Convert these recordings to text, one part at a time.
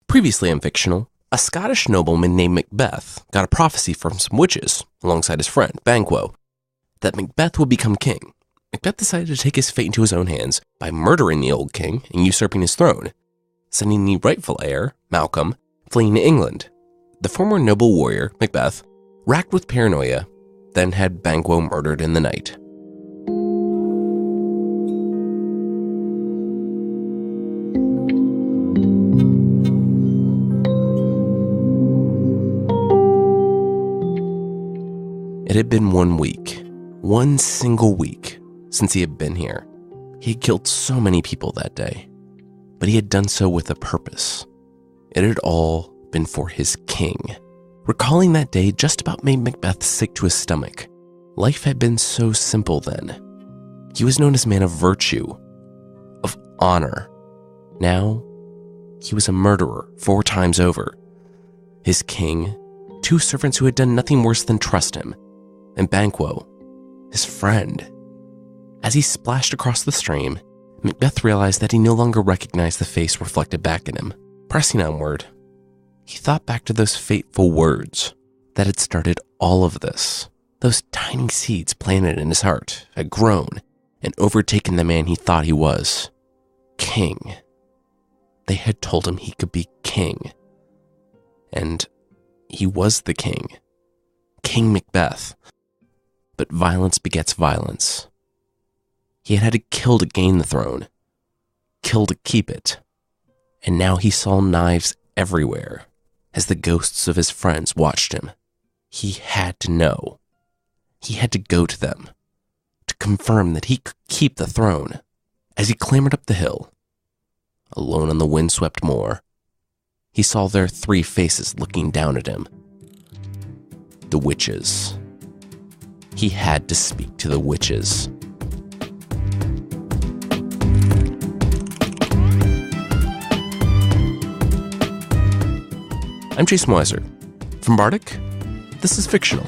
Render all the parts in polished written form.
Previously on Fictional, a Scottish nobleman named Macbeth got a prophecy from some witches, alongside his friend, Banquo, that Macbeth would become king. Macbeth decided to take his fate into his own hands by murdering the old king and usurping his throne, sending the rightful heir, Malcolm, fleeing to England. The former noble warrior, Macbeth, racked with paranoia, then had Banquo murdered in the night. It had been 1 week, one single week, since he had been here. He had killed so many people that day, but he had done so with a purpose. It had all been for his king. Recalling that day just about made Macbeth sick to his stomach. Life had been so simple then. He was known as a man of virtue, of honor. Now, he was a murderer 4 times over. His king, 2 servants who had done nothing worse than trust him, and Banquo, his friend. As he splashed across the stream, Macbeth realized that he no longer recognized the face reflected back at him. Pressing onward, he thought back to those fateful words that had started all of this. Those tiny seeds planted in his heart had grown and overtaken the man he thought he was. King. They had told him he could be king. And he was the king. King Macbeth. But violence begets violence. He had had to kill to gain the throne, kill to keep it. And now he saw knives everywhere as the ghosts of his friends watched him. He had to know. He had to go to them to confirm that he could keep the throne. As he clambered up the hill, alone on the windswept moor, he saw their 3 faces looking down at him. The witches. He had to speak to the witches. I'm Jason Weiser. From Bardic, this is Fictional.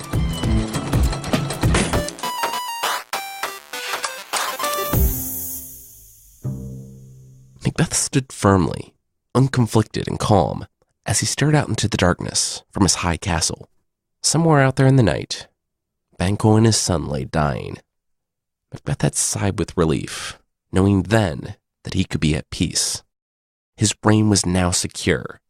Macbeth stood firmly, unconflicted and calm, as he stared out into the darkness from his high castle. Somewhere out there in the night, Banquo and his son lay dying. Macbeth had sighed with relief, knowing then that he could be at peace. His reign was now secure.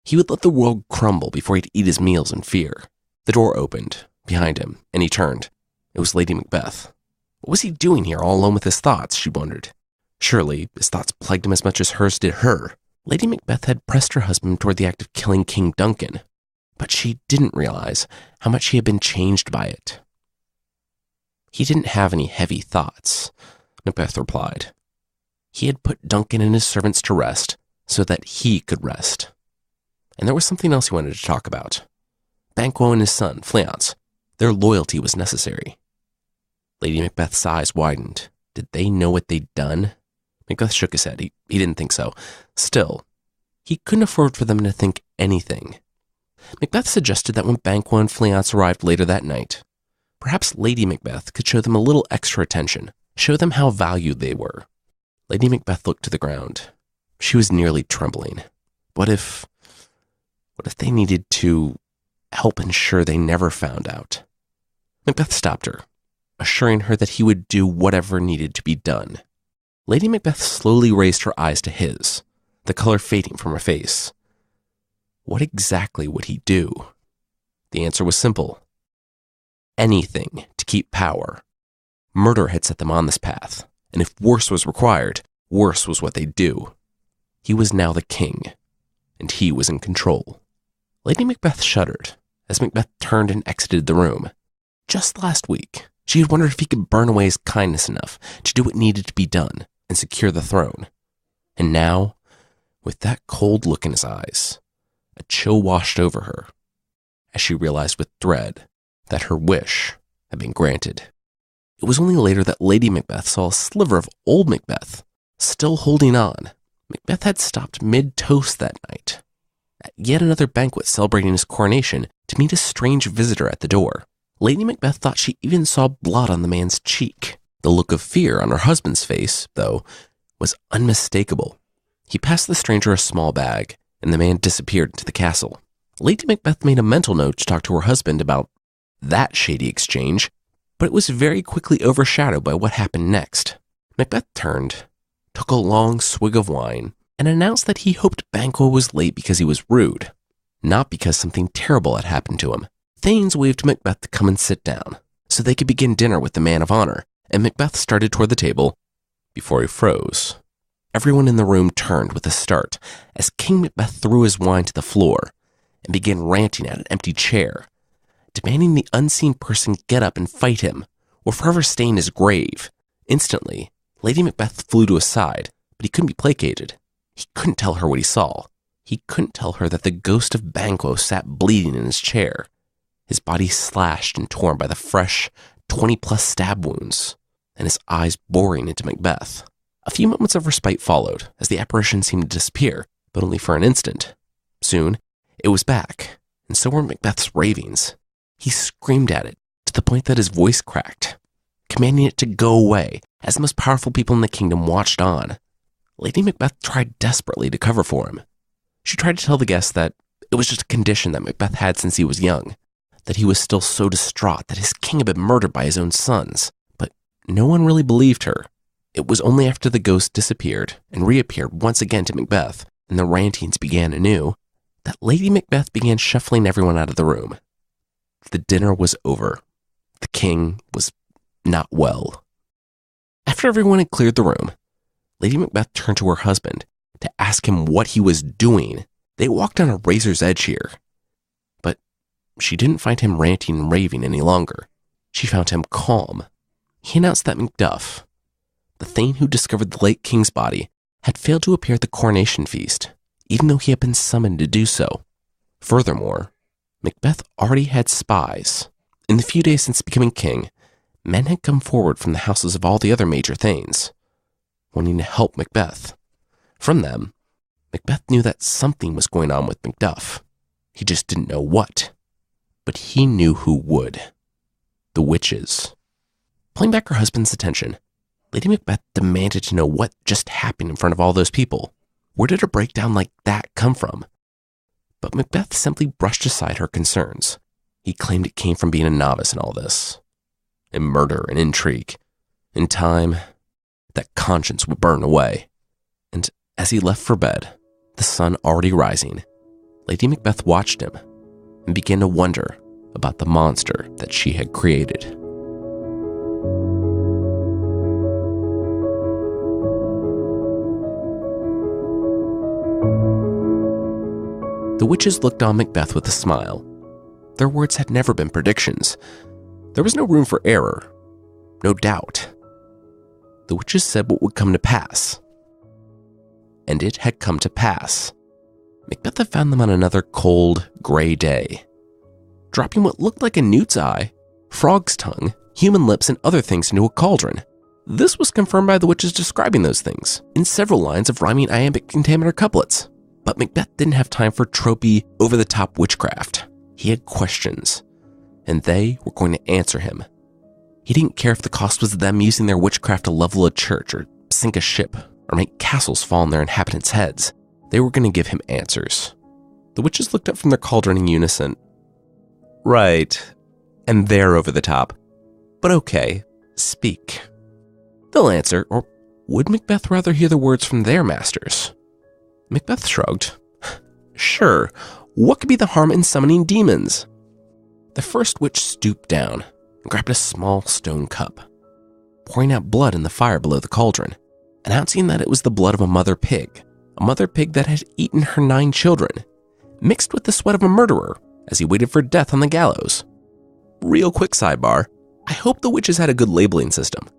He would let the world crumble before he'd eat his meals in fear. The door opened behind him, and he turned. It was Lady Macbeth. What was he doing here all alone with his thoughts, she wondered. Surely his thoughts plagued him as much as hers did her. Lady Macbeth had pressed her husband toward the act of killing King Duncan, but she didn't realize how much he had been changed by it. He didn't have any heavy thoughts, Macbeth replied. He had put Duncan and his servants to rest so that he could rest. And there was something else he wanted to talk about. Banquo and his son, Fleance. Their loyalty was necessary. Lady Macbeth's eyes widened. Did they know what they'd done? Macbeth shook his head. He didn't think so. Still, he couldn't afford for them to think anything. Macbeth suggested that when Banquo and Fleance arrived later that night, perhaps Lady Macbeth could show them a little extra attention, show them how valued they were. Lady Macbeth looked to the ground. She was nearly trembling. What if they needed to help ensure they never found out? Macbeth stopped her, assuring her that he would do whatever needed to be done. Lady Macbeth slowly raised her eyes to his, the color fading from her face. What exactly would he do? The answer was simple. Anything to keep power. Murder had set them on this path, and if worse was required, worse was what they'd do. He was now the king, and he was in control. Lady Macbeth shuddered as Macbeth turned and exited the room. Just last week, she had wondered if he could burn away his kindness enough to do what needed to be done and secure the throne. And now, with that cold look in his eyes, a chill washed over her as she realized with dread that her wish had been granted. It was only later that Lady Macbeth saw a sliver of old Macbeth still holding on. Macbeth had stopped mid-toast that night, at yet another banquet celebrating his coronation, to meet a strange visitor at the door. Lady Macbeth thought she even saw blood on the man's cheek. The look of fear on her husband's face, though, was unmistakable. He passed the stranger a small bag and the man disappeared into the castle. Lady Macbeth made a mental note to talk to her husband about that shady exchange, but it was very quickly overshadowed by what happened next. Macbeth turned, took a long swig of wine, and announced that he hoped Banquo was late because he was rude, not because something terrible had happened to him. Thanes waved to Macbeth to come and sit down, so they could begin dinner with the man of honor, and Macbeth started toward the table before he froze. Everyone in the room turned with a start as King Macbeth threw his wine to the floor and began ranting at an empty chair, demanding the unseen person get up and fight him, or forever stay in his grave. Instantly, Lady Macbeth flew to his side, but he couldn't be placated. He couldn't tell her what he saw. He couldn't tell her that the ghost of Banquo sat bleeding in his chair, his body slashed and torn by the fresh 20-plus stab wounds, and his eyes boring into Macbeth. A few moments of respite followed as the apparition seemed to disappear, but only for an instant. Soon, it was back, and so were Macbeth's ravings. He screamed at it to the point that his voice cracked, commanding it to go away as the most powerful people in the kingdom watched on. Lady Macbeth tried desperately to cover for him. She tried to tell the guests that it was just a condition that Macbeth had since he was young, that he was still so distraught that his king had been murdered by his own sons, but no one really believed her. It was only after the ghost disappeared and reappeared once again to Macbeth, and the rantings began anew, that Lady Macbeth began shuffling everyone out of the room. The dinner was over. The king was not well. After everyone had cleared the room, Lady Macbeth turned to her husband to ask him what he was doing. They walked on a razor's edge here. But she didn't find him ranting and raving any longer. She found him calm. He announced that Macduff, the thane who discovered the late king's body, had failed to appear at the coronation feast, even though he had been summoned to do so. Furthermore, Macbeth already had spies. In the few days since becoming king, men had come forward from the houses of all the other major thanes, wanting to help Macbeth. From them, Macbeth knew that something was going on with Macduff. He just didn't know what. But he knew who would. The witches. Pulling back her husband's attention, Lady Macbeth demanded to know what just happened in front of all those people. Where did a breakdown like that come from? But Macbeth simply brushed aside her concerns. He claimed it came from being a novice in all this. In murder and intrigue. In time, that conscience would burn away. And as he left for bed, the sun already rising, Lady Macbeth watched him and began to wonder about the monster that she had created. The witches looked on Macbeth with a smile. Their words had never been predictions. There was no room for error, no doubt. The witches said what would come to pass. And it had come to pass. Macbeth had found them on another cold, gray day, dropping what looked like a newt's eye, frog's tongue, human lips, and other things into a cauldron. This was confirmed by the witches describing those things in several lines of rhyming iambic pentameter couplets. But Macbeth didn't have time for tropey, over-the-top witchcraft. He had questions, and they were going to answer him. He didn't care if the cost was them using their witchcraft to level a church or sink a ship or make castles fall on their inhabitants' heads. They were going to give him answers. The witches looked up from their cauldron in unison. Right, and they're over the top. But okay, speak. They'll answer, or would Macbeth rather hear the words from their masters? Macbeth shrugged. Sure, what could be the harm in summoning demons? The first witch stooped down and grabbed a small stone cup, pouring out blood in the fire below the cauldron, announcing that it was the blood of a mother pig that had eaten her 9 children, mixed with the sweat of a murderer as he waited for death on the gallows. Real quick sidebar, I hope the witches had a good labeling system.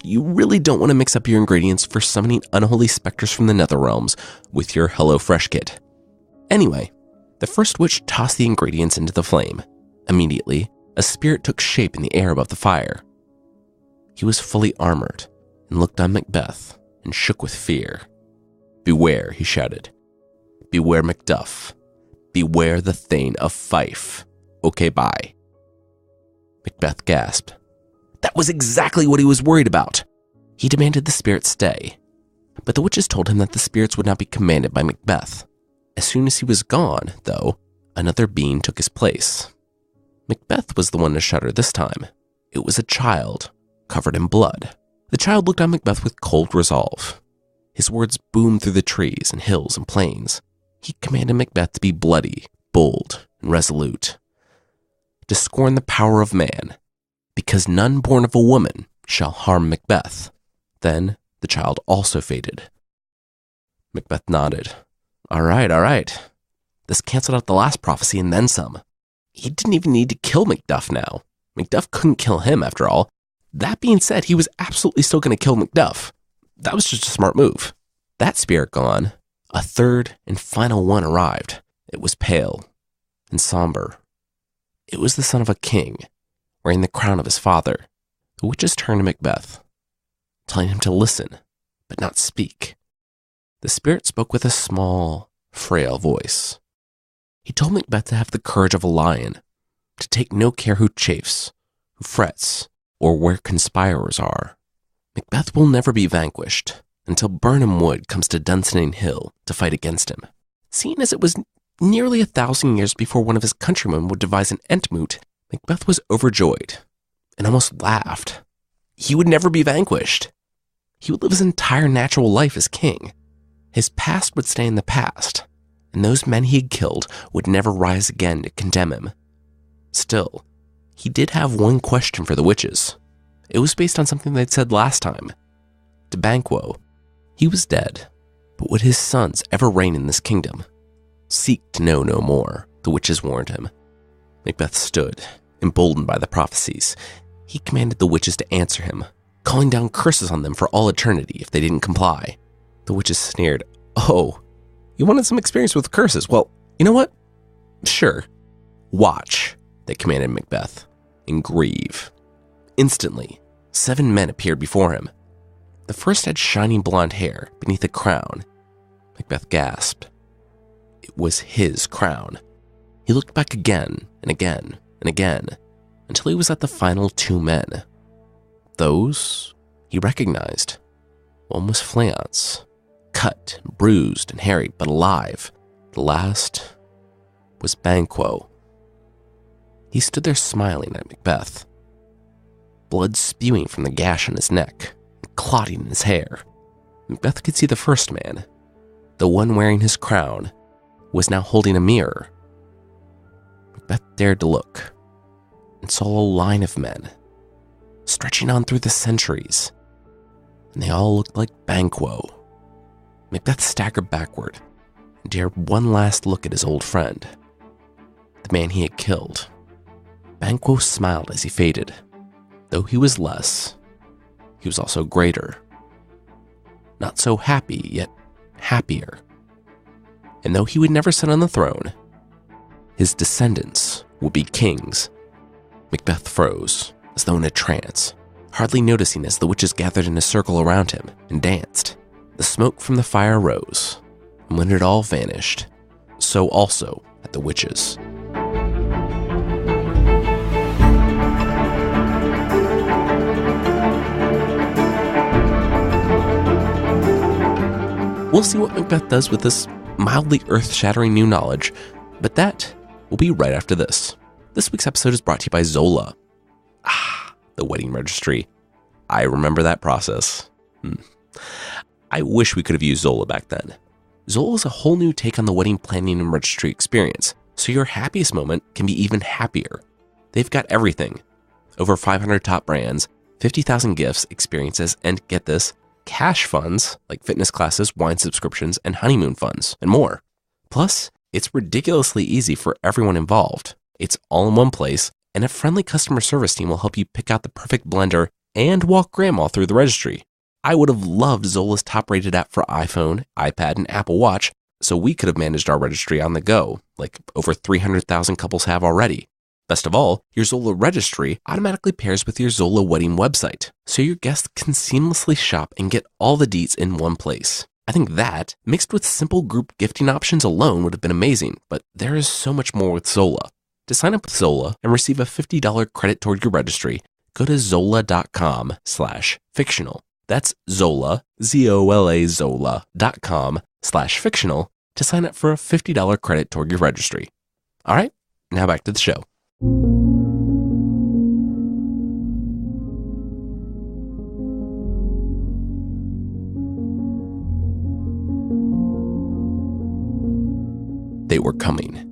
You really don't want to mix up your ingredients for summoning unholy specters from the nether realms with your HelloFresh kit. Anyway, the first witch tossed the ingredients into the flame. Immediately, a spirit took shape in the air above the fire. He was fully armored and looked on Macbeth and shook with fear. Beware, he shouted. Beware Macduff. Beware the Thane of Fife. Okay, bye. Macbeth gasped. That was exactly what he was worried about. He demanded the spirit stay, but the witches told him that the spirits would not be commanded by Macbeth. As soon as he was gone, though, another being took his place. Macbeth was the one to shudder this time. It was a child, covered in blood. The child looked on Macbeth with cold resolve. His words boomed through the trees and hills and plains. He commanded Macbeth to be bloody, bold, and resolute, to scorn the power of man, because none born of a woman shall harm Macbeth. Then the child also faded. Macbeth nodded. All right. This canceled out the last prophecy and then some. He didn't even need to kill Macduff now. Macduff couldn't kill him after all. That being said, he was absolutely still going to kill Macduff. That was just a smart move. That spirit gone, a third and final one arrived. It was pale and somber. It was the son of a king, wearing the crown of his father. The witches turned to Macbeth, telling him to listen, but not speak. The spirit spoke with a small, frail voice. He told Macbeth to have the courage of a lion, to take no care who chafes, who frets, or where conspirers are. Macbeth will never be vanquished until Birnam Wood comes to Dunsinane Hill to fight against him. Seeing as it was nearly 1,000 years before one of his countrymen would devise an Entmoot, Macbeth was overjoyed and almost laughed. He would never be vanquished. He would live his entire natural life as king. His past would stay in the past, and those men he had killed would never rise again to condemn him. Still, he did have one question for the witches. It was based on something they'd said last time. To Banquo, he was dead, but would his sons ever reign in this kingdom? Seek to know no more, the witches warned him. Macbeth stood, emboldened by the prophecies. He commanded the witches to answer him, calling down curses on them for all eternity if they didn't comply. The witches sneered. Oh, you wanted some experience with curses? Well, you know what? Sure. Watch, they commanded Macbeth, and grieve. Instantly, 7 men appeared before him. The first had shining blonde hair beneath a crown. Macbeth gasped. It was his crown. He looked back again and again and again until he was at the final 2 men. Those he recognized. One was Fleance, cut, and bruised, and hairy, but alive. The last was Banquo. He stood there smiling at Macbeth, blood spewing from the gash on his neck and clotting in his hair. Macbeth could see the first man. The one wearing his crown was now holding a mirror. Macbeth dared to look and saw a line of men stretching on through the centuries, and they all looked like Banquo. Macbeth staggered backward and dared one last look at his old friend, the man he had killed. Banquo smiled as he faded. Though he was less, he was also greater. Not so happy, yet happier. And though he would never sit on the throne, his descendants would be kings. Macbeth froze, as though in a trance, hardly noticing as the witches gathered in a circle around him and danced. The smoke from the fire rose, and when it all vanished, so also had the witches. We'll see what Macbeth does with this mildly earth-shattering new knowledge, but that will be right after this. This week's episode is brought to you by Zola. The wedding registry. I remember that process. I wish we could have used Zola back then. Zola is a whole new take on the wedding planning and registry experience, so your happiest moment can be even happier. They've got everything. Over 500 top brands, 50,000 gifts, experiences, and get this, cash funds like fitness classes, wine subscriptions, and honeymoon funds, and more. Plus, it's ridiculously easy for everyone involved. It's all in one place, and a friendly customer service team will help you pick out the perfect blender and walk grandma through the registry. I would have loved Zola's top-rated app for iPhone, iPad, and Apple Watch, so we could have managed our registry on the go, like over 300,000 couples have already. Best of all, your Zola registry automatically pairs with your Zola wedding website, so your guests can seamlessly shop and get all the deets in one place. I think that, mixed with simple group gifting options alone, would have been amazing, but there is so much more with Zola. To sign up with Zola and receive a $50 credit toward your registry, go to zola.com/fictional. That's Zola, Zola.com/fictional, to sign up for a $50 credit toward your registry. All right, now back to the show. They were coming.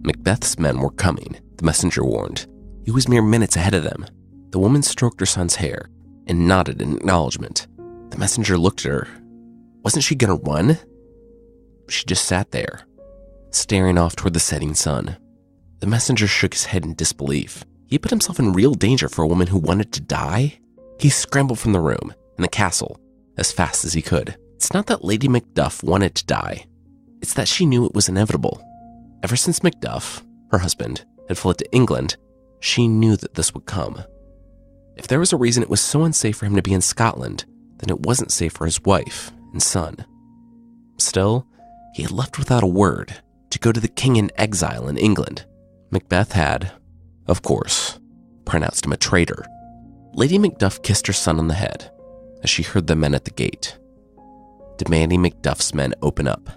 Macbeth's men were coming, the messenger warned. He was mere minutes ahead of them. The woman stroked her son's hair and nodded in acknowledgement. The messenger looked at her. Wasn't she gonna run? She just sat there, staring off toward the setting sun. The messenger shook his head in disbelief. He put himself in real danger for a woman who wanted to die? He scrambled from the room and the castle as fast as he could. It's not that Lady Macduff wanted to die. It's that she knew it was inevitable. Ever since Macduff, her husband, had fled to England, she knew that this would come. If there was a reason it was so unsafe for him to be in Scotland, then it wasn't safe for his wife and son. Still, he had left without a word to go to the king in exile in England. Macbeth had, of course, pronounced him a traitor. Lady Macduff kissed her son on the head as she heard the men at the gate, demanding Macduff's men open up.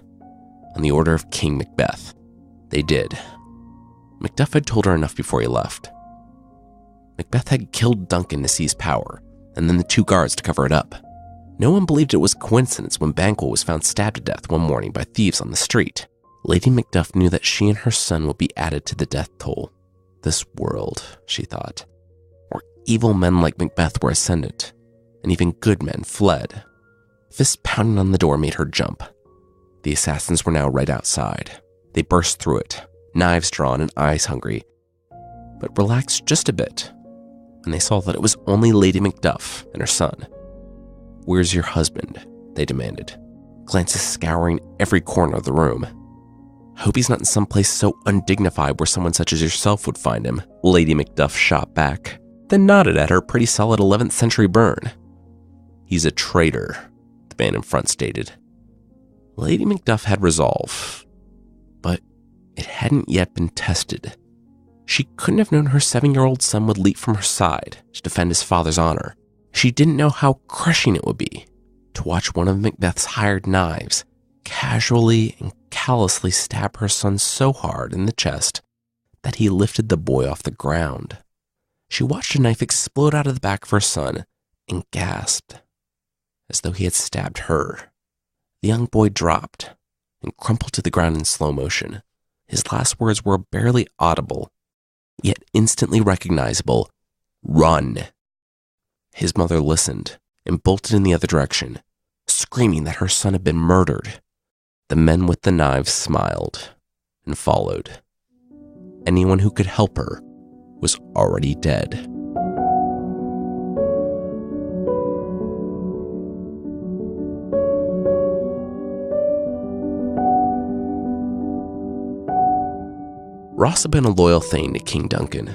On the order of King Macbeth, they did. Macduff had told her enough before he left. Macbeth had killed Duncan to seize power, and then the 2 guards to cover it up. No one believed it was a coincidence when Banquo was found stabbed to death one morning by thieves on the street. Lady Macduff knew that she and her son would be added to the death toll. This world, she thought, where evil men like Macbeth were ascendant, and even good men fled. Fists pounding on the door made her jump. The assassins were now right outside. They burst through it, knives drawn and eyes hungry, but relaxed just a bit when they saw that it was only Lady Macduff and her son. "Where's your husband?" they demanded, glances scouring every corner of the room. "Hope he's not in some place so undignified where someone such as yourself would find him," Lady Macduff shot back, then nodded at her pretty solid 11th century burn. "He's a traitor," the man in front stated. Lady Macduff had resolve, but it hadn't yet been tested. She couldn't have known her 7-year-old son would leap from her side to defend his father's honor. She didn't know how crushing it would be to watch one of Macbeth's hired knives casually and callously stab her son so hard in the chest that he lifted the boy off the ground. She watched a knife explode out of the back of her son and gasped, as though he had stabbed her. The young boy dropped and crumpled to the ground in slow motion. His last words were barely audible, yet instantly recognizable. "Run!" His mother listened and bolted in the other direction, screaming that her son had been murdered. The men with the knives smiled and followed. Anyone who could help her was already dead. Ross had been a loyal thane to King Duncan,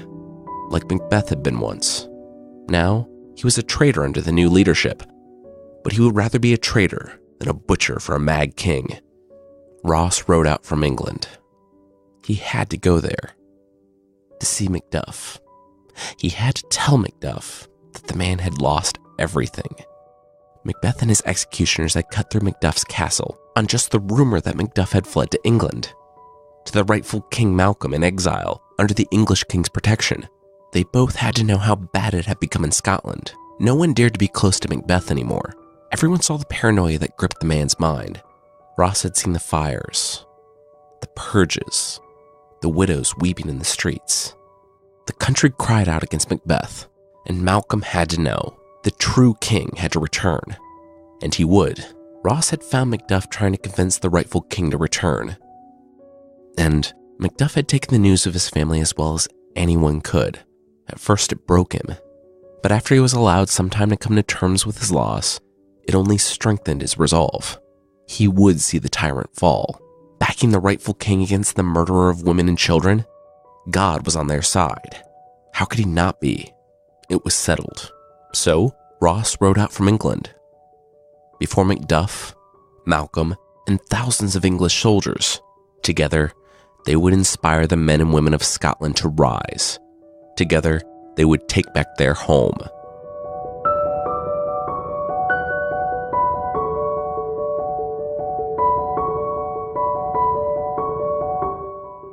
like Macbeth had been once. Now, he was a traitor under the new leadership, but he would rather be a traitor than a butcher for a mad king. Ross rode out from England. He had to go there to see Macduff. He had to tell Macduff that the man had lost everything. Macbeth and his executioners had cut through Macduff's castle on just the rumor that Macduff had fled to England, to the rightful King Malcolm in exile under the English king's protection. They both had to know how bad it had become in Scotland. No one dared to be close to Macbeth anymore. Everyone saw the paranoia that gripped the man's mind. Ross had seen the fires, the purges, the widows weeping in the streets. The country cried out against Macbeth, and Malcolm had to know the true king had to return. And he would. Ross had found Macduff trying to convince the rightful king to return. And Macduff had taken the news of his family as well as anyone could. At first it broke him, but after he was allowed some time to come to terms with his loss, it only strengthened his resolve. He would see the tyrant fall. Backing the rightful king against the murderer of women and children, God was on their side. How could he not be? It was settled. So Ross rode out from England. Before Macduff, Malcolm, and thousands of English soldiers, together, they would inspire the men and women of Scotland to rise. Together, they would take back their home.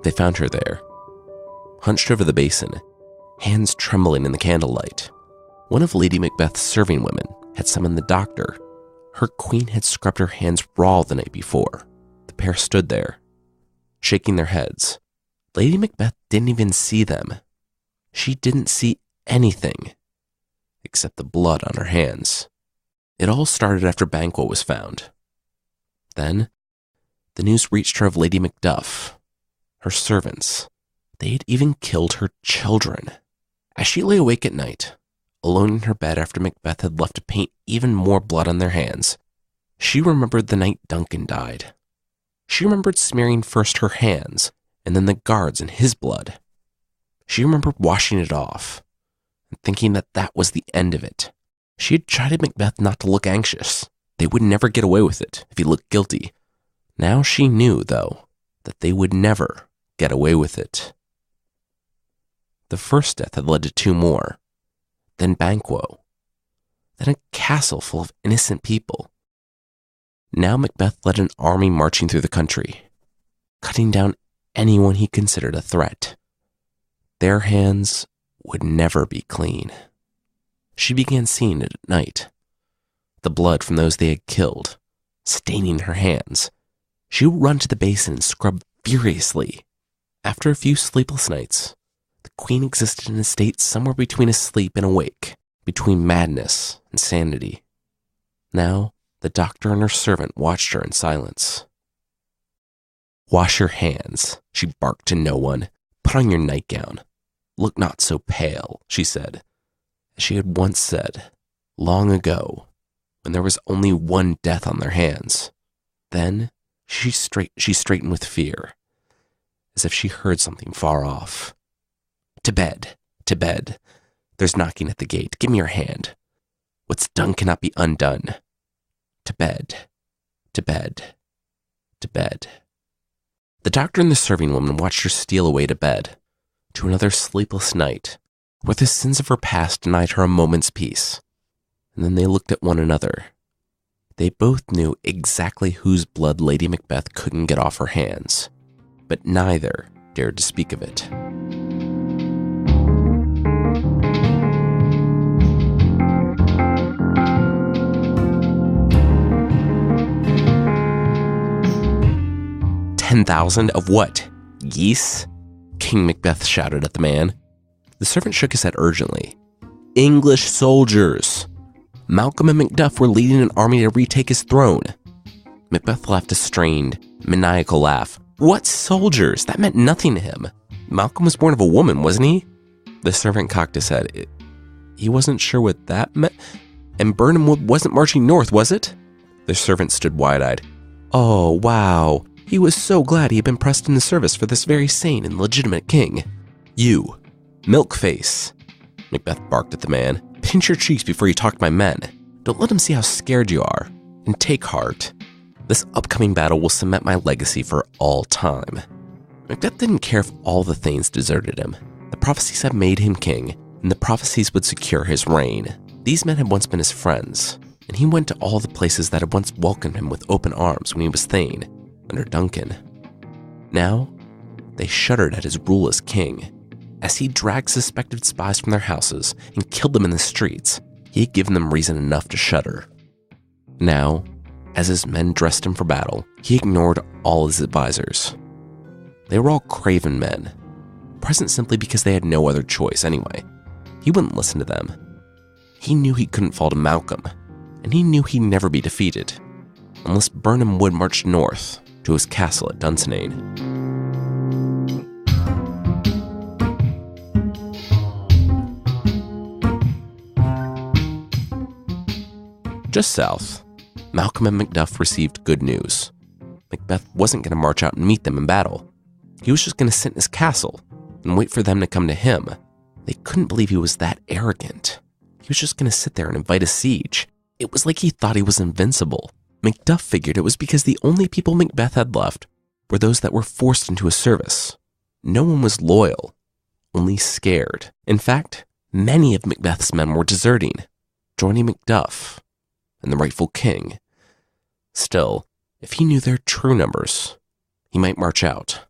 They found her there, hunched over the basin, hands trembling in the candlelight. One of Lady Macbeth's serving women had summoned the doctor. Her queen had scrubbed her hands raw the night before. The pair stood there, shaking their heads. Lady Macbeth didn't even see them. She didn't see anything except the blood on her hands. It all started after Banquo was found. Then, the news reached her of Lady Macduff, her servants. They had even killed her children. As she lay awake at night, alone in her bed after Macbeth had left to paint even more blood on their hands, she remembered the night Duncan died. She remembered smearing first her hands and then the guards in his blood. She remembered washing it off and thinking that that was the end of it. She had chided Macbeth not to look anxious. They would never get away with it if he looked guilty. Now she knew, though, that they would never get away with it. The first death had led to 2 more, then Banquo, then a castle full of innocent people. Now Macbeth led an army marching through the country, cutting down anyone he considered a threat. Their hands would never be clean. She began seeing it at night, the blood from those they had killed, staining her hands. She would run to the basin and scrub furiously. After a few sleepless nights, the queen existed in a state somewhere between asleep and awake, between madness and sanity. Now, the doctor and her servant watched her in silence. "Wash your hands," she barked to no one. "Put on your nightgown. Look not so pale," she said, as she had once said, long ago, when there was only one death on their hands. Then she straightened with fear, as if she heard something far off. To bed, to bed. There's knocking at the gate. Give me your hand. What's done cannot be undone. To bed, to bed, to bed." The doctor and the serving woman watched her steal away to bed, to another sleepless night, where the sins of her past denied her a moment's peace. And then they looked at one another. They both knew exactly whose blood Lady Macbeth couldn't get off her hands, but neither dared to speak of it. "10,000 of what? Geese?" King Macbeth shouted at the man. The servant shook his head urgently. "English soldiers. Malcolm and Macduff were leading an army to retake his throne." Macbeth laughed a strained, maniacal laugh. "What soldiers? That meant nothing to him. Malcolm was born of a woman, wasn't he?" The servant cocked his head. He wasn't sure what that meant. "And Birnam Wood wasn't marching north, was it?" The servant stood wide-eyed. "Oh, wow. He was so glad he had been pressed into service for this very sane and legitimate king. You, milk-face," Macbeth barked at the man. "Pinch your cheeks before you talk to my men. Don't let them see how scared you are. And take heart. This upcoming battle will cement my legacy for all time." Macbeth didn't care if all the Thanes deserted him. The prophecies had made him king, and the prophecies would secure his reign. These men had once been his friends, and he went to all the places that had once welcomed him with open arms when he was Thane, under Duncan. Now, they shuddered at his rule as king. As he dragged suspected spies from their houses and killed them in the streets, he had given them reason enough to shudder. Now, as his men dressed him for battle, he ignored all his advisors. They were all craven men, present simply because they had no other choice anyway. He wouldn't listen to them. He knew he couldn't fall to Malcolm, and he knew he'd never be defeated, unless Birnam Wood marched north to his castle at Dunsinane. Just south, Malcolm and Macduff received good news. Macbeth wasn't going to march out and meet them in battle. He was just going to sit in his castle and wait for them to come to him. They couldn't believe he was that arrogant. He was just going to sit there and invite a siege. It was like he thought he was invincible. Macduff figured it was because the only people Macbeth had left were those that were forced into his service. No one was loyal, only scared. In fact, many of Macbeth's men were deserting, joining Macduff and the rightful king. Still, if he knew their true numbers, he might march out.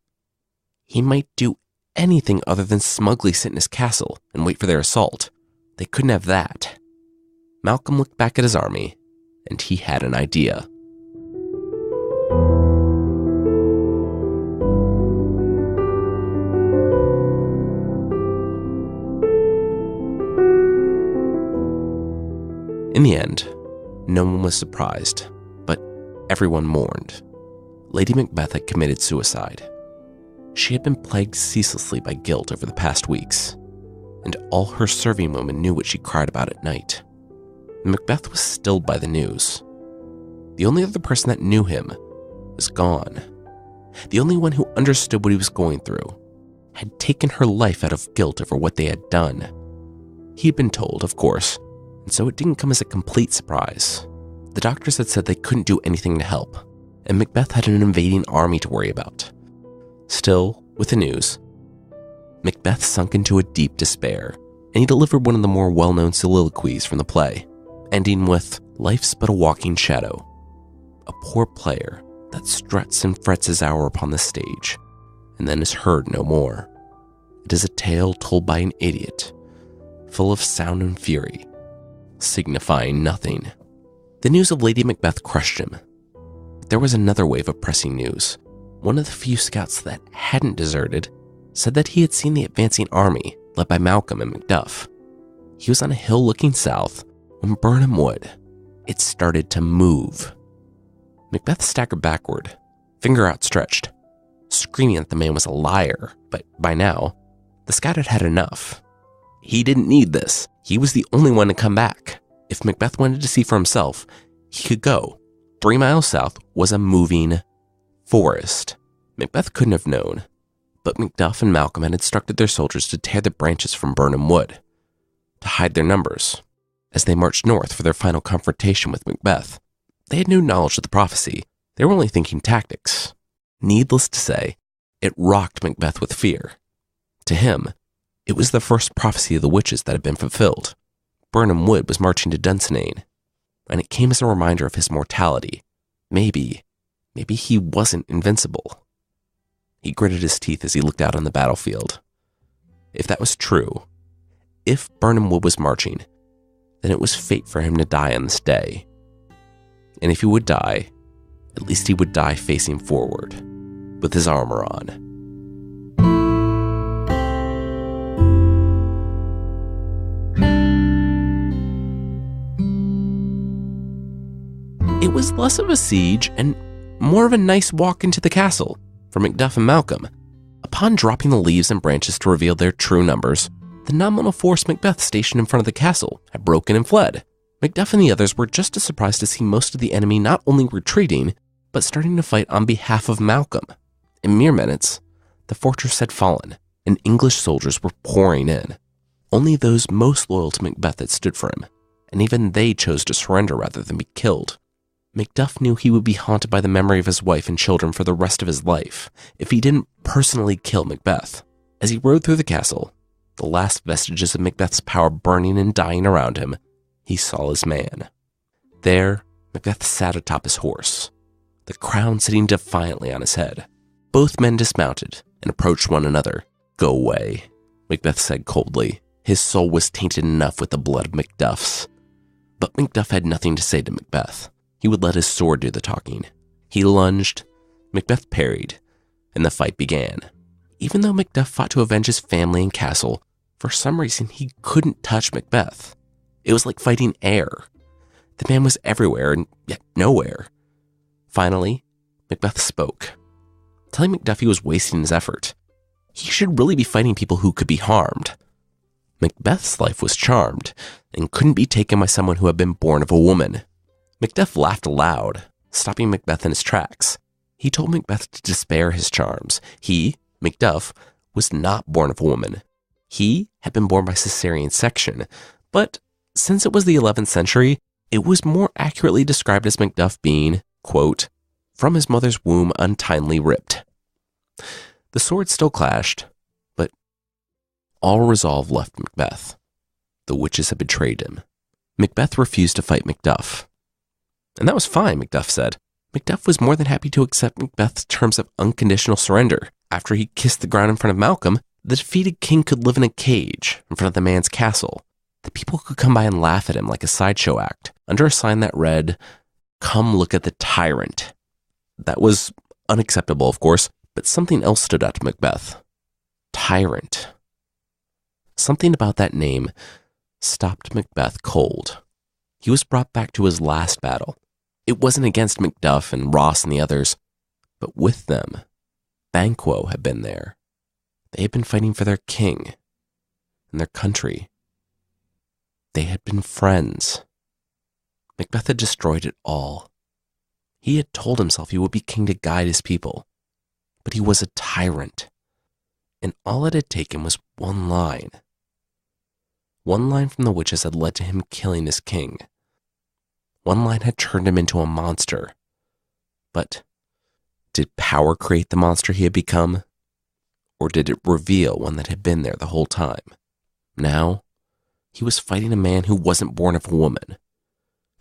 He might do anything other than smugly sit in his castle and wait for their assault. They couldn't have that. Malcolm looked back at his army, and he had an idea. In the end, no one was surprised, but everyone mourned. Lady Macbeth had committed suicide. She had been plagued ceaselessly by guilt over the past weeks, and all her serving women knew what she cried about at night. Macbeth was stilled by the news. The only other person that knew him was gone. The only one who understood what he was going through had taken her life out of guilt over what they had done. He had been told, of course, and so it didn't come as a complete surprise. The doctors had said they couldn't do anything to help, and Macbeth had an invading army to worry about. Still, with the news, Macbeth sunk into a deep despair, and he delivered one of the more well-known soliloquies from the play, ending with, "Life's but a walking shadow, a poor player that struts and frets his hour upon the stage, and then is heard no more. It is a tale told by an idiot, full of sound and fury, signifying nothing." The news of Lady Macbeth crushed him. But there was another wave of pressing news. One of the few scouts that hadn't deserted said that he had seen the advancing army led by Malcolm and Macduff. He was on a hill looking south when Birnam Wood, it started to move. Macbeth staggered backward, finger outstretched, screaming that the man was a liar, but by now, the scout had had enough. He didn't need this. He was the only one to come back. If Macbeth wanted to see for himself, he could go. 3 miles south was a moving forest. Macbeth couldn't have known, but Macduff and Malcolm had instructed their soldiers to tear the branches from Birnam Wood, to hide their numbers. As they marched north for their final confrontation with Macbeth, they had no knowledge of the prophecy. They were only thinking tactics. Needless to say, it rocked Macbeth with fear. To him, it was the first prophecy of the witches that had been fulfilled. Birnam Wood was marching to Dunsinane, and it came as a reminder of his mortality. Maybe he wasn't invincible. He gritted his teeth as he looked out on the battlefield. If that was true, if Birnam Wood was marching, then it was fate for him to die on this day. And if he would die, at least he would die facing forward, with his armor on. It was less of a siege and more of a nice walk into the castle for Macduff and Malcolm. Upon dropping the leaves and branches to reveal their true numbers, the nominal force Macbeth stationed in front of the castle had broken and fled. Macduff and the others were just as surprised to see most of the enemy not only retreating, but starting to fight on behalf of Malcolm. In mere minutes, the fortress had fallen, and English soldiers were pouring in. Only those most loyal to Macbeth had stood for him, and even they chose to surrender rather than be killed. Macduff knew he would be haunted by the memory of his wife and children for the rest of his life if he didn't personally kill Macbeth. As he rode through the castle, the last vestiges of Macbeth's power burning and dying around him, he saw his man. There, Macbeth sat atop his horse, the crown sitting defiantly on his head. Both men dismounted and approached one another. "Go away," Macbeth said coldly. His soul was tainted enough with the blood of Macduff's. But Macduff had nothing to say to Macbeth. He would let his sword do the talking. He lunged, Macbeth parried, and the fight began. Even though Macduff fought to avenge his family and castle, for some reason he couldn't touch Macbeth. It was like fighting air. The man was everywhere and yet nowhere. Finally, Macbeth spoke, telling Macduff he was wasting his effort. He should really be fighting people who could be harmed. Macbeth's life was charmed and couldn't be taken by someone who had been born of a woman. Macduff laughed aloud, stopping Macbeth in his tracks. He told Macbeth to despair his charms. He, Macduff, was not born of a woman. He had been born by cesarean section, but since it was the 11th century, it was more accurately described as Macduff being, quote, from his mother's womb untimely ripped. The swords still clashed, but all resolve left Macbeth. The witches had betrayed him. Macbeth refused to fight Macduff. And that was fine, Macduff said. Macduff was more than happy to accept Macbeth's terms of unconditional surrender. after he kissed the ground in front of Malcolm, the defeated king could live in a cage in front of the man's castle. The people could come by and laugh at him like a sideshow act under a sign that read, "Come look at the tyrant." That was unacceptable, of course, but something else stood out to Macbeth. Tyrant. Something about that name stopped Macbeth cold. He was brought back to his last battle. It wasn't against Macduff and Ross and the others, but with them. Banquo had been there. They had been fighting for their king and their country. They had been friends. Macbeth had destroyed it all. He had told himself he would be king to guide his people, but he was a tyrant. And all it had taken was one line. One line from the witches had led to him killing his king. One line had turned him into a monster. But did power create the monster he had become? Or did it reveal one that had been there the whole time? Now, he was fighting a man who wasn't born of a woman.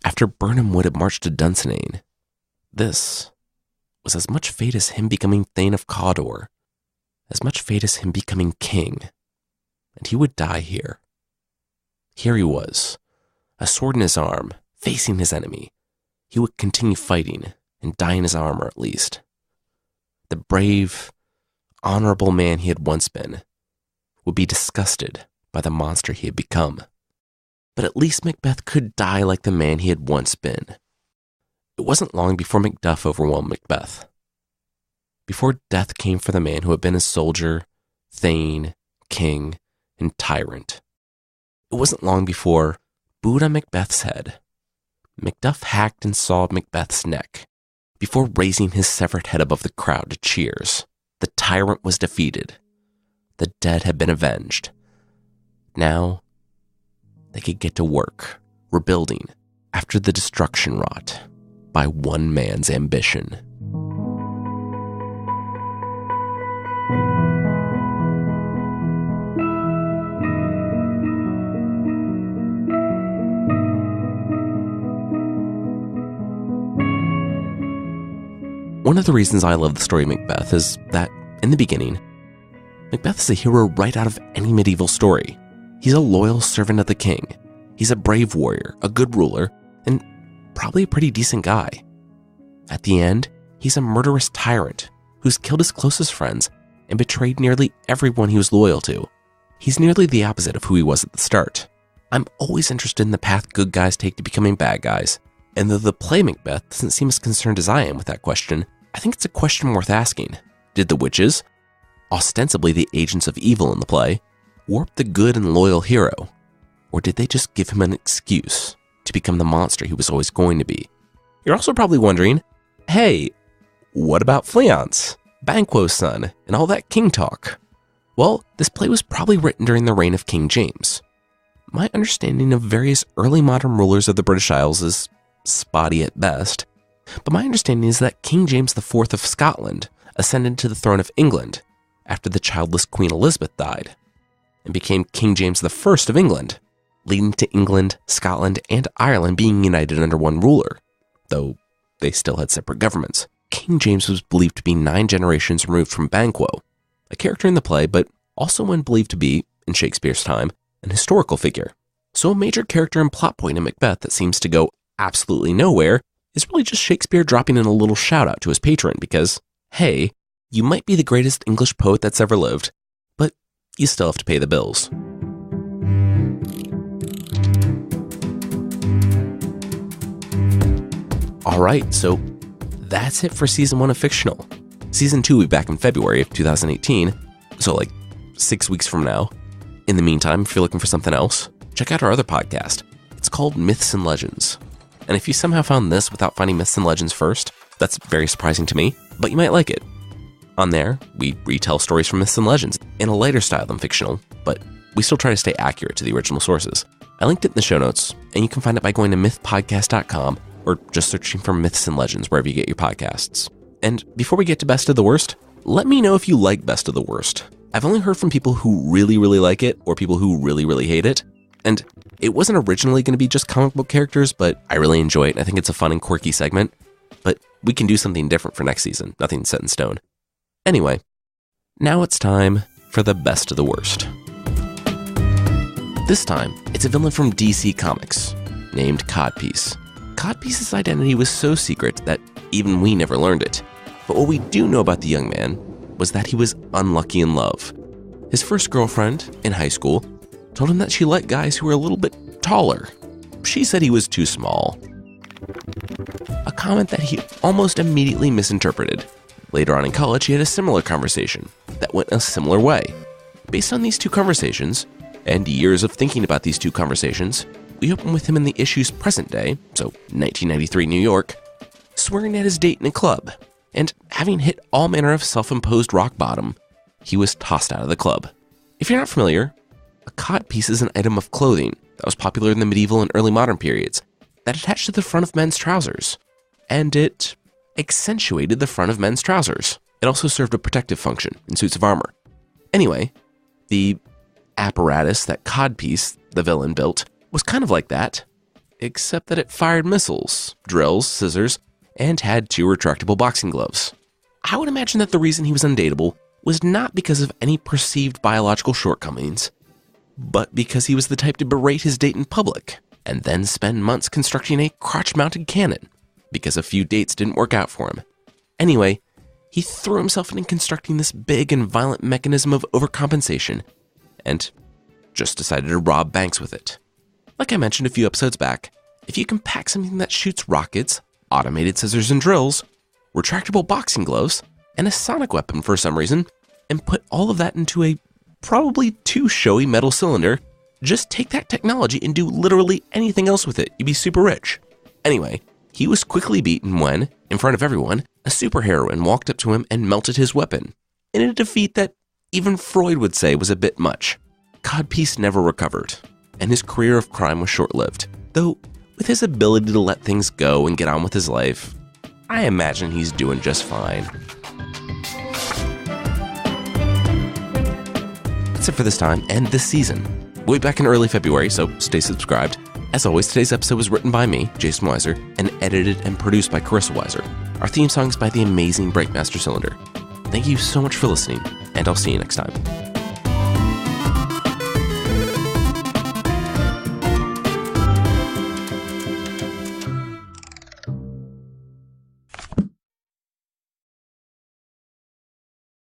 After Birnam Wood had marched to Dunsinane, this was as much fate as him becoming Thane of Cawdor, as much fate as him becoming king. And he would die here. Here he was, a sword in his arm, facing his enemy. He would continue fighting and die in his armor at least. The brave, honorable man he had once been would be disgusted by the monster he had become. But at least Macbeth could die like the man he had once been. It wasn't long before Macduff overwhelmed Macbeth. Before death came for the man who had been a soldier, thane, king, and tyrant. It wasn't long before, booed on Macbeth's head, Macduff hacked and sawed Macbeth's neck. Before raising his severed head above the crowd to cheers, the tyrant was defeated. The dead had been avenged. Now, they could get to work, rebuilding after the destruction wrought by one man's ambition. One of the reasons I love the story of Macbeth is that, in the beginning, Macbeth is a hero right out of any medieval story. He's a loyal servant of the king. He's a brave warrior, a good ruler, and probably a pretty decent guy. At the end, he's a murderous tyrant who's killed his closest friends and betrayed nearly everyone he was loyal to. He's nearly the opposite of who he was at the start. I'm always interested in the path good guys take to becoming bad guys, and though the play Macbeth doesn't seem as concerned as I am with that question, I think it's a question worth asking. Did the witches, ostensibly the agents of evil in the play, warp the good and loyal hero? Or did they just give him an excuse to become the monster he was always going to be? You're also probably wondering, hey, what about Fleance, Banquo's son, and all that king talk? Well, this play was probably written during the reign of King James. My understanding of various early modern rulers of the British Isles is spotty at best, but my understanding is that King James IV of Scotland ascended to the throne of England after the childless Queen Elizabeth died, and became King James I of England, leading to England, Scotland, and Ireland being united under one ruler, though they still had separate governments. King James was believed to be 9 generations removed from Banquo, a character in the play, but also one believed to be, in Shakespeare's time, an historical figure. So a major character and plot point in Macbeth that seems to go absolutely nowhere is really just Shakespeare dropping in a little shout out to his patron because, hey, you might be the greatest English poet that's ever lived, but you still have to pay the bills. Alright, so that's it for Season 1 of Fictional. Season 2 will be back in February of 2018, so like 6 weeks from now. In the meantime, if you're looking for something else, check out our other podcast. It's called Myths and Legends. And if you somehow found this without finding Myths and Legends first, that's very surprising to me, but you might like it. On there, we retell stories from Myths and Legends in a lighter style than Fictional, but we still try to stay accurate to the original sources. I linked it in the show notes, and you can find it by going to mythpodcast.com or just searching for Myths and Legends wherever you get your podcasts. And before we get to Best of the Worst, let me know if you like Best of the Worst. I've only heard from people who really, really like it or people who really, really hate it. And it wasn't originally going to be just comic book characters, but I really enjoy it. I think it's a fun and quirky segment. But we can do something different for next season. Nothing's set in stone. Anyway, Now it's time for the best of the worst. This time, it's a villain from DC Comics named Codpiece. Codpiece's identity was so secret that even we never learned it. But what we do know about the young man was that he was unlucky in love. His first girlfriend in high school told him that she liked guys who were a little bit taller. She said he was too small. A comment that he almost immediately misinterpreted. Later on in college, he had a similar conversation that went a similar way. Based on these two conversations, and years of thinking about these two conversations, we open with him in the issue's present day, so 1993 New York, swearing at his date in a club, and having hit all manner of self-imposed rock bottom, he was tossed out of the club. If you're not familiar, a codpiece is an item of clothing that was popular in the medieval and early modern periods that attached to the front of men's trousers, and it accentuated the front of men's trousers. It also served a protective function in suits of armor. Anyway, the apparatus that Codpiece, the villain, built was kind of like that, except that it fired missiles, drills, scissors, and had 2 retractable boxing gloves. I would imagine that the reason he was undateable was not because of any perceived biological shortcomings, but because he was the type to berate his date in public and then spend months constructing a crotch-mounted cannon because a few dates didn't work out for him. Anyway, he threw himself into constructing this big and violent mechanism of overcompensation and just decided to rob banks with it. Like I mentioned a few episodes back, if you can pack something that shoots rockets, automated scissors and drills, retractable boxing gloves, and a sonic weapon for some reason, and put all of that into a probably too showy metal cylinder, just take that technology and do literally anything else with it. You'd be super rich. Anyway, he was quickly beaten when, in front of everyone, a superheroine walked up to him and melted his weapon, in a defeat that even Freud would say was a bit much. Codpiece never recovered, and his career of crime was short-lived, though with his ability to let things go and get on with his life, I imagine he's doing just fine. That's it for this time and this season. We'll be back in early February, so stay subscribed. As always, today's episode was written by me, Jason Weiser, and edited and produced by Carissa Weiser. Our theme song is by the amazing Breakmaster Cylinder. Thank you so much for listening, and I'll see you next time.